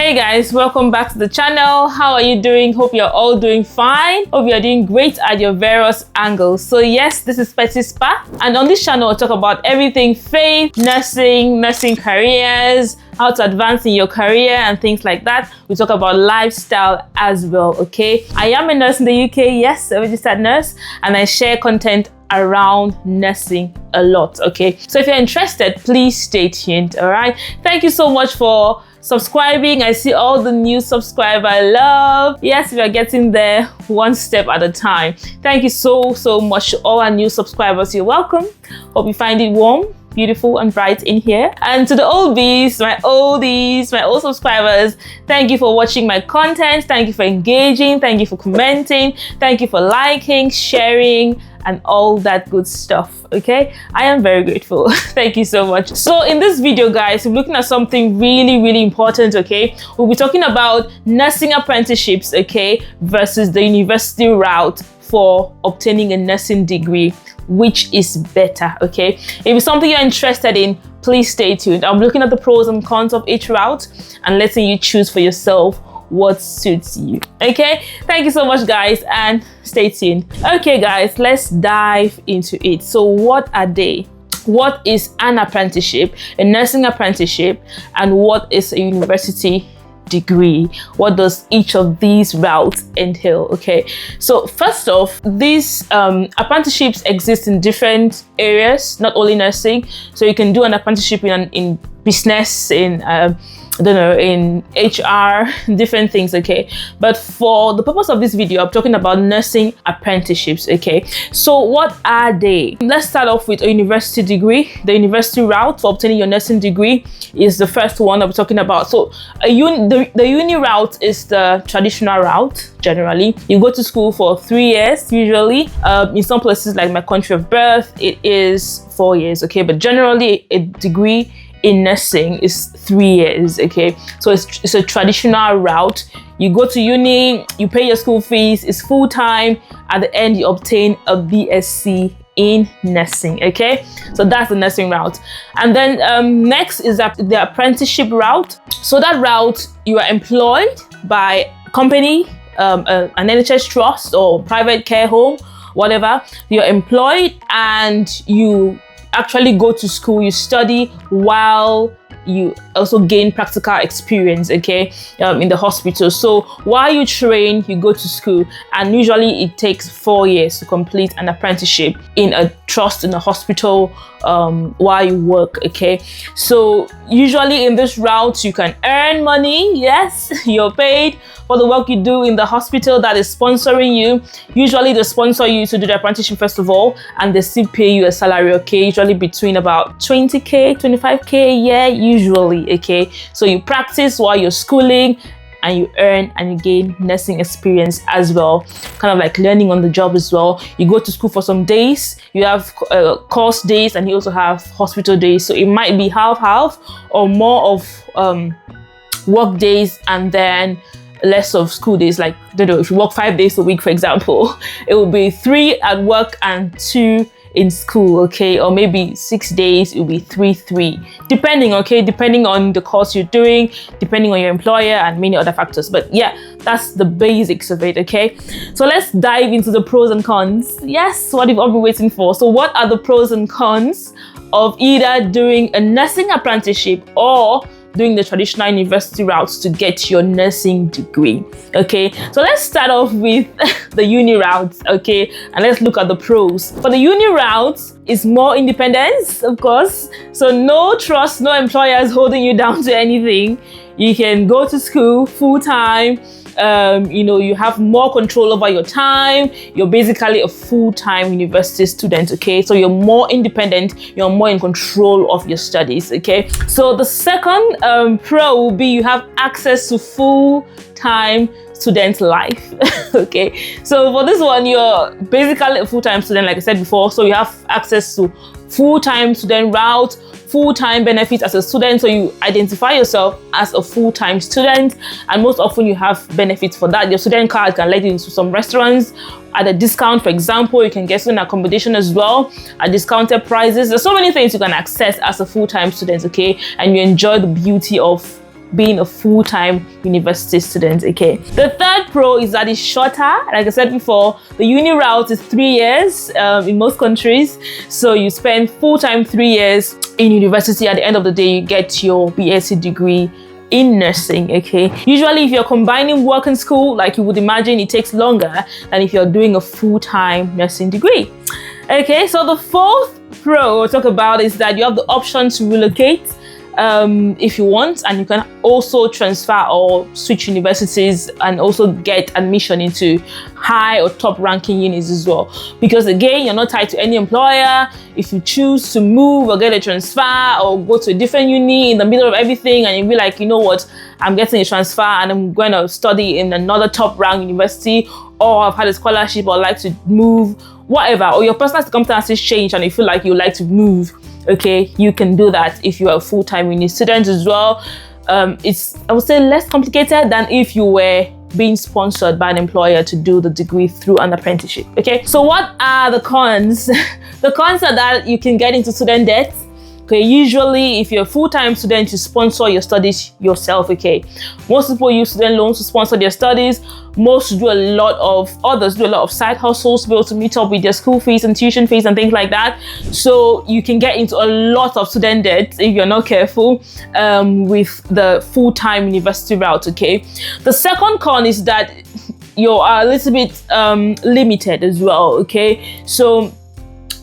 Hey guys, welcome back to the channel. How are you doing? Hope you're all doing fine. Hope you're doing great at your various angles. So yes, this is PETY'S, and on this channel I'll talk about everything faith, nursing careers, how to advance in your career and things like that. We talk about lifestyle as well, okay? I am a nurse in the UK, yes, a registered nurse, and I share content around nursing a lot, okay? So if you're interested, please stay tuned, all right? Thank you so much for subscribing. I see all the new subscriber love. Yes, we are getting there one step at a time. Thank you so much to all our new subscribers. You're welcome. Hope you find it warm, beautiful and bright in here. And to the oldies, my old subscribers, thank you for watching my content. Thank you for engaging. Thank you for commenting. Thank you for liking, sharing, and all that good stuff, okay? I am very grateful. Thank you so much. So in this video, guys, we're looking at something really important, okay? We'll be talking about nursing apprenticeships, okay, versus the university route for obtaining a nursing degree. Which is better, okay? If it's something you're interested in, please stay tuned. I'm looking at the pros and cons of each route and letting you choose for yourself what suits you, okay? Thank you so much, guys, and stay tuned. Okay, guys, let's dive into it. So what are they? What is an apprenticeship, a nursing apprenticeship, and what is a university degree? What does each of these routes entail? Okay, so first off, these apprenticeships exist in different areas, not only nursing. So you can do an apprenticeship in business, in I don't know, in HR, different things, okay? But for the purpose of this video, I'm talking about nursing apprenticeships, okay? So what are they? Let's start off with a university degree. The university route for obtaining your nursing degree is the first one I'm talking about. So the uni route is the traditional route, generally. You go to school for 3 years, usually. In some places like my country of birth, it is 4 years, okay? But generally, a degree in nursing is 3 years, okay? So it's a traditional route. You go to uni, you pay your school fees, it's full-time. At the end, you obtain a BSc in nursing, okay? So that's the nursing route. And then next is the apprenticeship route. So that route, you are employed by a company, an NHS trust or private care home, whatever. You're employed and you actually go to school, you study while you also gain practical experience, okay, in the hospital. So while you train, you go to school, and usually it takes 4 years to complete an apprenticeship in a trust, in a hospital, while you work, okay? So usually in this route, you can earn money. Yes, you're paid for the work you do in the hospital that is sponsoring you. Usually they sponsor you to do the apprenticeship first of all, and they still pay you a salary, okay? Usually between about 20k, 25k a year, usually, okay? So you practice while you're schooling, and you earn and you gain nursing experience as well, kind of like learning on the job as well. You go to school for some days, you have course days, and you also have hospital days. So it might be half or more of work days and then less of school days. Like, I don't know, if you work 5 days a week, for example, it will be 3 at work and 2 in school, okay? Or maybe 6 days, it will be 3 depending, okay? Depending on the course you're doing, depending on your employer and many other factors. But yeah, that's the basics of it, okay? So let's dive into the pros and cons. Yes, what you've all been waiting for. So what are the pros and cons of either doing a nursing apprenticeship or doing the traditional university routes to get your nursing degree, okay? So let's start off with the uni route, okay? And let's look at the pros. For the uni route, it's more independence, of course. So no trust, no employers holding you down to anything. You can go to school full-time. You know, you have more control over your time. You're basically a full-time university student, okay? So you're more independent, you're more in control of your studies, okay? So the second pro will be you have access to full-time student life. Okay, so for this one, you're basically a full-time student, like I said before. So you have access to full-time student route, full-time benefits as a student. So you identify yourself as a full-time student, and most often you have benefits for that. Your student card can let you into some restaurants at a discount. For example, you can get student accommodation as well at discounted prices. There's so many things you can access as a full-time student, okay? And you enjoy the beauty of being a full-time university student. Okay, the third pro is that it's shorter. Like I said before, the uni route is 3 years in most countries, so you spend full-time 3 years in university. At the end of the day, you get your BSc degree in nursing. Okay, usually if you're combining work and school, like you would imagine, it takes longer than if you're doing a full-time nursing degree. Okay, so the fourth pro we'll talk about is that you have the option to relocate if you want, and you can also transfer or switch universities and also get admission into high or top ranking unis as well, because again, you're not tied to any employer. If you choose to move or get a transfer or go to a different uni in the middle of everything, and you be like, you know what, I'm getting a transfer and I'm going to study in another top ranked university, or I've had a scholarship or like to move, whatever, or your personal circumstances change and you feel like you like to move, okay, you can do that if you are a full-time uni student as well. It's, I would say, less complicated than if you were being sponsored by an employer to do the degree through an apprenticeship. Okay, so what are the cons? The cons are that you can get into student debt. Okay, usually if you're a full-time student, you sponsor your studies yourself. Okay, most people use student loans to sponsor their studies. Others do a lot of side hustles to be able to meet up with their school fees and tuition fees and things like that. So you can get into a lot of student debt if you're not careful with the full-time university route. Okay, the second con is that you are a little bit limited as well. Okay, so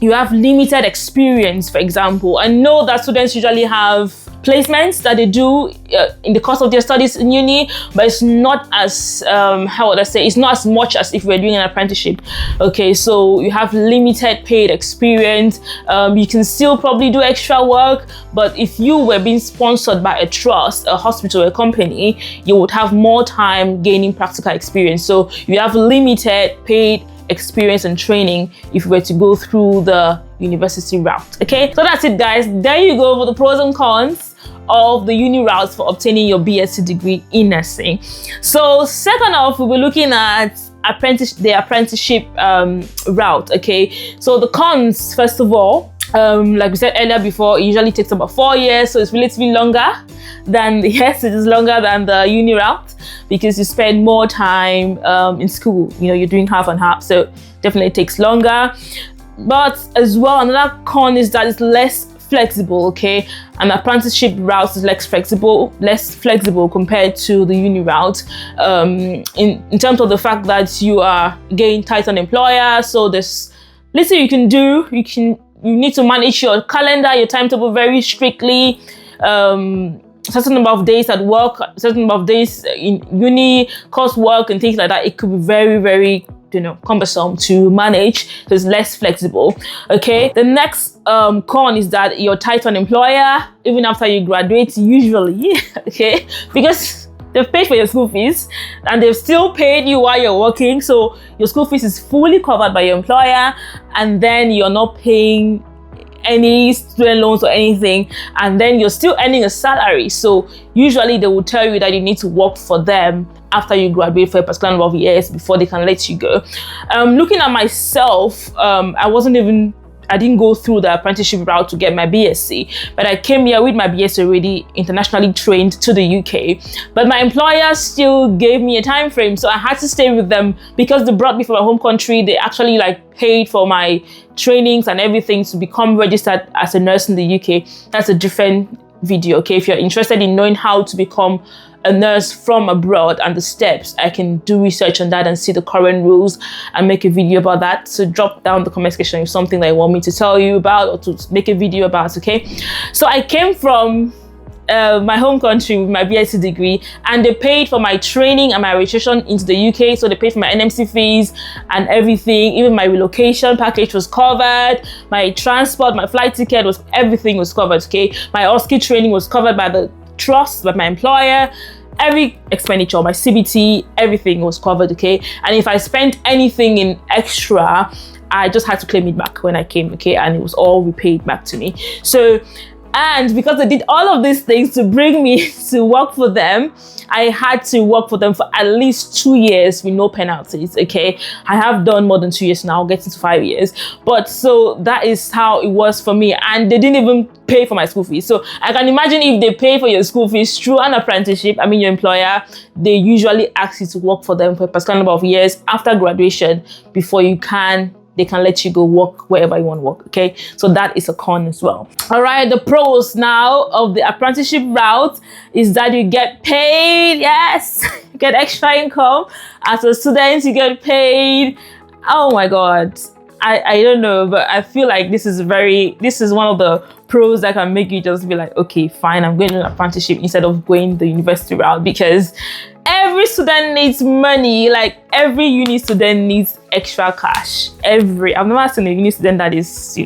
you have limited experience. For example, I know that students usually have placements that they do in the course of their studies in uni, but it's not as how would I say, it's not as much as if we're doing an apprenticeship. Okay, so you have limited paid experience. You can still probably do extra work, but if you were being sponsored by a trust, a hospital, a company, you would have more time gaining practical experience. So you have limited paid experience and training if you were to go through the university route. Okay, so that's it, guys. There you go for the pros and cons of the uni routes for obtaining your BSc degree in nursing. So second off, we'll be looking at the apprenticeship route. Okay, so the cons, first of all, like we said earlier before, it usually takes about 4 years, so it's relatively longer than, yes, it is longer than the uni route, because you spend more time in school. You know, you're doing half and half, so definitely it takes longer. But as well, another con is that it's less flexible. Okay, an apprenticeship route is less flexible compared to the uni route, in terms of the fact that you are getting tight on employer, so there's little you can do. You need to manage your calendar, your timetable very strictly. Certain number of days at work, certain number of days in uni, coursework and things like that. It could be very, very, cumbersome to manage, so it's less flexible. Okay, the next con is that you're tight on employer even after you graduate, usually. Okay, because they've paid for your school fees and they've still paid you while you're working, so your school fees is fully covered by your employer, and then you're not paying any student loans or anything, and then you're still earning a salary. So usually they will tell you that you need to work for them after you graduate for a particular number of years before they can let you go. Looking at myself, I didn't go through the apprenticeship route to get my BSc, but I came here with my BSc already internationally trained to the UK. But my employer still gave me a time frame, so I had to stay with them because they brought me from my home country. They actually paid for my trainings and everything to become registered as a nurse in the UK. That's a different video. Okay, if you're interested in knowing how to become a nurse from abroad and the steps, I can do research on that and see the current rules and make a video about that. So drop down the comment section if something that you want me to tell you about or to make a video about. Okay, so I came from my home country with my BSc degree, and they paid for my training and my registration into the UK. So they paid for my NMC fees and everything. Even my relocation package was covered. My transport, my flight ticket, everything was covered. Okay, my OSCE training was covered by the trust, by my employer. Every expenditure, my CBT, everything was covered. Okay, and if I spent anything in extra, I just had to claim it back when I came. Okay, and it was all repaid back to me. So And because they did all of these things to bring me to work for them, I had to work for them for at least 2 years with no penalties, okay? I have done more than 2 years now, getting to 5 years. But so that is how it was for me. And they didn't even pay for my school fees. So I can imagine if they pay for your school fees through an apprenticeship, I mean your employer, they usually ask you to work for them for a particular number of years after graduation before they can let you go work wherever you want to work, okay? So that is a con as well. All right, the pros now of the apprenticeship route is that you get paid. Yes, you get extra income. As a student, you get paid. Oh my God. I don't know, but I feel like this is one of the pros that can make you just be like, okay, fine, I'm going to an apprenticeship instead of going the university route, because every student needs money. Like every uni student needs extra cash. I've never seen a uni student that is,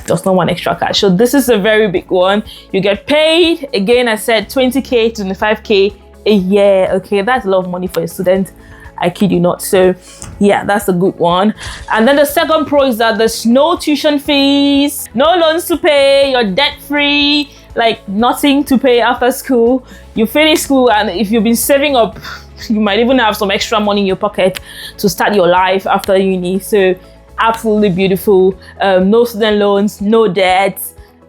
does not want extra cash. So this is a very big one. You get paid. Again, I said 20K to 25K a year. Okay, that's a lot of money for a student. I kid you not. So yeah, that's a good one. And then the second pro is that there's no tuition fees, no loans to pay, you're debt free, like nothing to pay after school. You finish school, and if you've been saving up, you might even have some extra money in your pocket to start your life after uni. So absolutely beautiful. No student loans, no debt,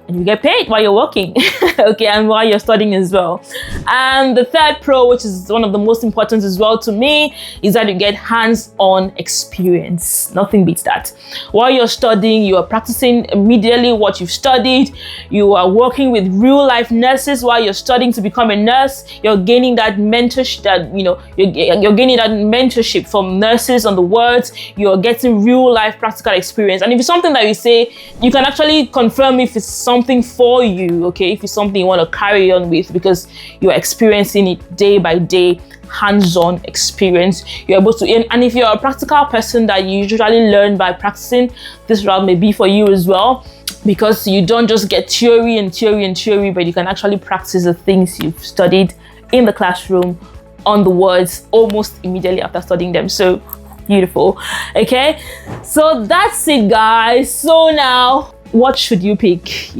and you get paid while you're working. Okay, and while you're studying as well. And the third pro, which is one of the most important as well to me, is that you get hands-on experience. Nothing beats that. While you're studying, you are practicing immediately what you've studied. You are working with real-life nurses while you're studying to become a nurse. You're gaining that mentorship, you're gaining that mentorship from nurses on the wards. You're getting real-life practical experience. And if it's something that you say, you can actually confirm if it's something for you, okay? If it's something you want to carry on with, because you're experiencing it day by day, hands-on experience. You're able to, and if you're a practical person that you usually learn by practicing, this route may be for you as well, because you don't just get theory, but you can actually practice the things you've studied in the classroom on the wards almost immediately after studying them. So beautiful. Okay, so that's it, guys. So now, what should you pick?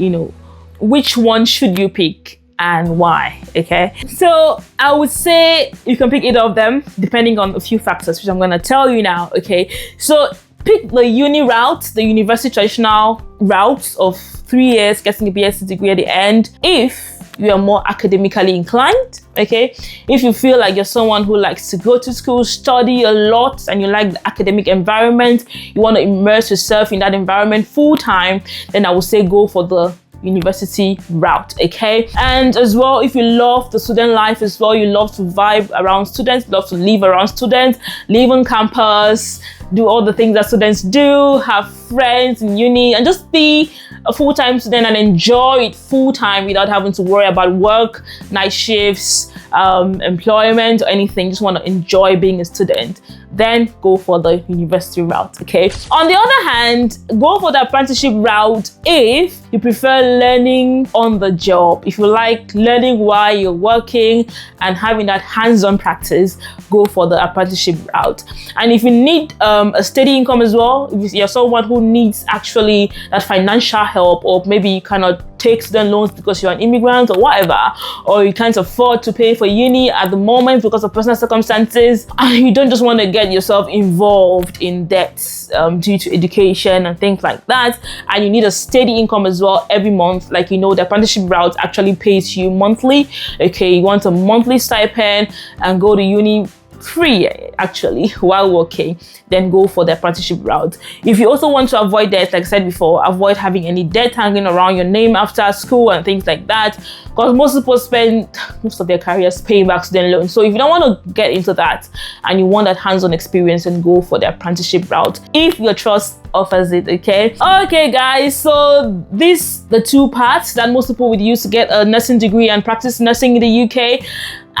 Which one should you pick and why? Okay, so I would say you can pick either of them depending on a few factors, which I'm going to tell you now. Okay, so pick the uni route, the university traditional route of 3 years, getting a BSc degree at the end, if you are more academically inclined. Okay, if you feel like you're someone who likes to go to school, study a lot, and you like the academic environment, you want to immerse yourself in that environment full time, then I would say go for the university route. Okay, and as well, if you love the student life as well, you love to vibe around students, love to live around students, live on campus, do all the things that students do, have friends in uni, and just be a full-time student and enjoy it full-time without having to worry about work, night shifts, employment, or anything. Just want to enjoy being a student, then go for the university route. Okay, on the other hand, go for the apprenticeship route if you prefer learning on the job. If you like learning while you're working and having that hands-on practice, go for the apprenticeship route. And if you need a steady income as well, if you're someone who needs actually that financial help, or maybe you cannot take student loans because you're an immigrant or whatever, or you can't afford to pay for uni at the moment because of personal circumstances, and you don't just want to get yourself involved in debts due to education and things like that, and you need a steady income as well every month, like the apprenticeship route actually pays you monthly. Okay, you want a monthly stipend and go to uni free actually while working, then go for the apprenticeship route. If you also want to avoid debt, like I said before, avoid having any debt hanging around your name after school and things like that, because most people spend most of their careers paying back student loans. So if you don't want to get into that and you want that hands-on experience, then go for the apprenticeship route if your trust offers it. Okay, guys, so the two paths that most people would use to get a nursing degree and practice nursing in the UK.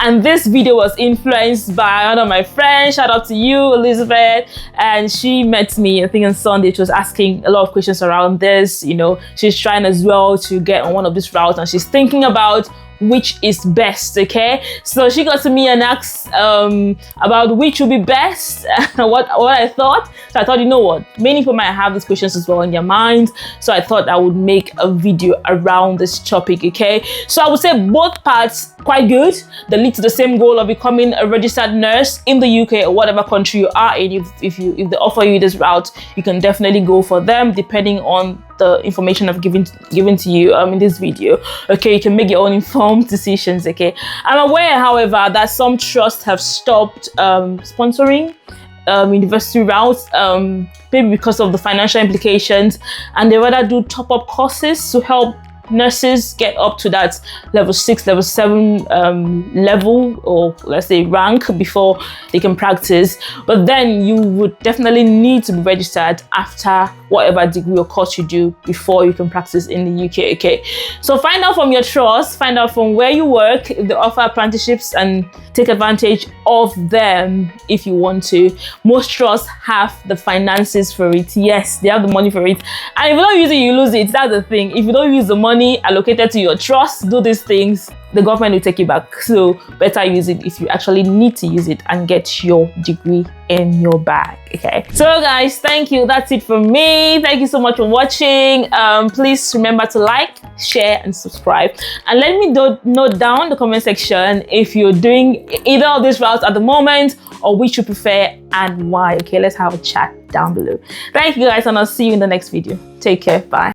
And this video was influenced by one of my friends. Shout out to you, Elizabeth. And she met me, I think on Sunday. She was asking a lot of questions around this. She's trying as well to get on one of these routes, and she's thinking about which is best. Okay, so she got to me and asked about which would be best, what I thought. So I thought, you know what, many people might have these questions as well in their mind, so I thought I would make a video around this topic. Okay, so I would say both parts quite good. They lead to the same goal of becoming a registered nurse in the UK or whatever country you are in. If they offer you this route, you can definitely go for them depending on the information I've given to you in this video. Okay, you can make your own informed decisions. Okay, I'm aware, however, that some trusts have stopped sponsoring university routes, maybe because of the financial implications, and they rather do top-up courses to help nurses get up to that level 6, level 7 level, or let's say rank, before they can practice. But then you would definitely need to be registered after whatever degree or course you do before you can practice in the UK. Okay, so find out from your trust, find out from where you work if they offer apprenticeships, and take advantage of them if you want to. Most trusts have the finances for it. Yes, they have the money for it, and if you don't use it, you lose it. That's the thing. If you don't use the money allocated to your trust, do these things, the government will take you back. So better use it if you actually need to use it and get your degree in your bag. Okay, so guys, thank you. That's it from me. Thank you so much for watching. Please remember to like, share and subscribe, and let me note down in the comment section if you're doing either of these routes at the moment, or which you prefer and why. Okay, let's have a chat down below. Thank you guys, and I'll see you in the next video. Take care. Bye.